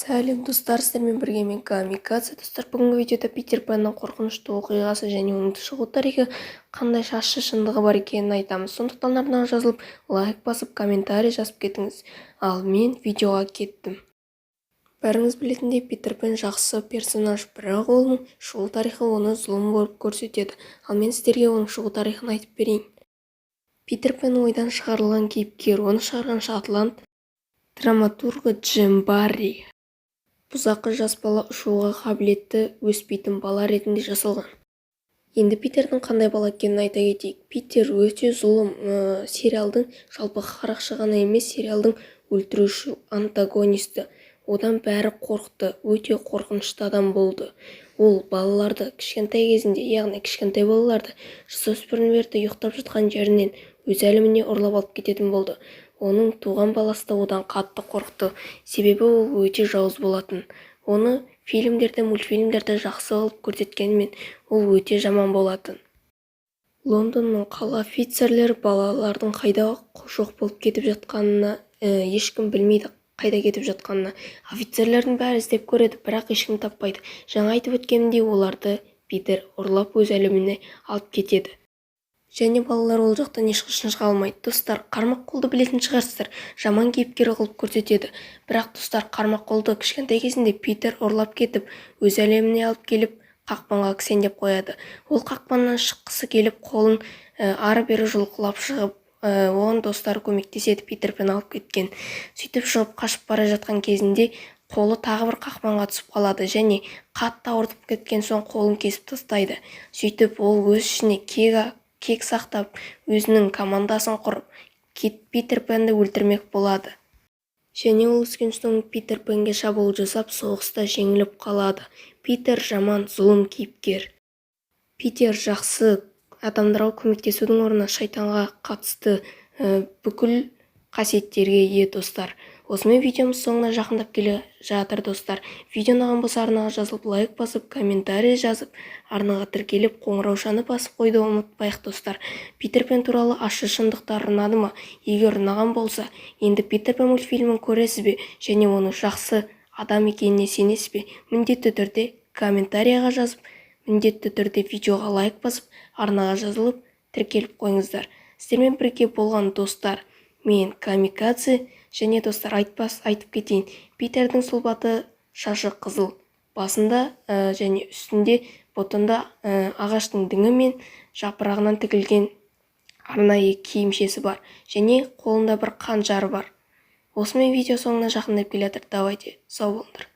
Сәлем достар, сіздермен бірге мен Камикадзе. Достар, бүгінгі видеода Питер Пэннің қорқынышты оқиғасы және оның шығу тарихы қандай шашы шындығы бар екенін айтамыз. Сондықтан арнаға жазылып, лайк басып, комментарий жазып кетіңіз. Ал мен видеоға кеттім. Бәріңіз білетіндей, Питер Пэн жақсы персонаж, бірақ оның шығу тарихы оны зұлым болып көрсетеді. Ал мен сіздерге оның шығу тарихын айтып берейін. Питер Пэн ойдан шығарылған кейіпкер, оны шығарған шотланд драматургы Джим Барри. Бұзақы жас бала ұшуға қабілетті өспейтін бала ретінде жасалған. Енді Питердің қандай бала екенін айта кетейік. Питер өте зұлым, сериалдың жалпы қарақшы ғана емес, сериалдың өлтіруші антагонисті. Одан бәрі қорқты, өте қорқынышты адам болды. Ол балаларды кішкентай кезінде, яғни кішкентай балаларды жасөспірімдерді ұйықтап жатқан жерінен өз әлеміне ұрлап алып кететін болды. Оның туған баласы да одан қатты қорқты, себебі ол өте жауыз болатын. Оны фильмдерде, мультфильмдерде жақсы қылып көрсеткенмен, ол өте жаман болатын. Лондонның қала офицерлері балалардың қайда жоқ болып кетіп жатқанына ешкім білмейді, қайда кетіп жатқанына. Офицерлердің бәрі іздеп көреді, бірақ ешкім таппайды. Жаңа айтып өткенімдей, оларды Питер ұрлап өз әлеміне алып кетеді. Және балалар ол жақтан ешқашан шыға алмайды. Достар, Қармаққолды білетін шығарсыздар, жаман кейіпкер қылып көрсетеді. Бірақ достар, Қармаққолды кішкентай кезінде Питер ұрлап кетіп, өз әлеміне алып келіп, қақпанға кісендеп қояды. Ол қақпаннан шыққысы келіп, қолын ары-бері жұлқылап шығып, оған достары көмектеседі, Питер Пэн алып кеткен. Сөйтіп шығып қашып бара жатқан кезінде қолы тағы бір қақпанға түсіп қалады және қатты ауыртып кеткен соң қолын кесіп тастайды. Сөйтіп ол өз ішіне кек сақтап, өзінің командасын құрып, Питер Пэнді өлтірмек болады. Және ол өскен соң Питер Пэнге шабуыл жасап, соғыста жеңіліп қалады. Питер жаман, зұлым кейіпкер. Питер жақсы адамдарға көмектесудің орнына шайтанға қатысты бүкіл қасиеттерге ие достар. Осымен видеомыз соңына жақындап келе жатыр достар. Видео ұнаған болса арнаға жазылып, лайк басып, комментарий жазып, арнаға тіркеліп, қоңыраушаны басып қойды ұмытпайық достар. Питер Пэн туралы ащы шындықтар ұнады ма? Егер ұнаған болса, енді Питер Пэн мультфильмін көресіз бе? Және оның жақсы адам екеніне сенесіз бе? Міндетті түрде комментарийға жазып, міндетті түрде видеоға лайк басып, арнаға жазылып, тіркеліп қойыңыздар. Сіздермен бірге болған достар, мен Камикадзе. Және достар, айтып кетейін, Питердің сұлбаты шашы қызыл, басында және үстінде ботында ағаштың діңі мен жапырағынан тігілген арнайы киімшесі бар және қолында бір қанжары бар. Осымен видео соңына жақындап келе жатыр. Давайте, сау болыңдар.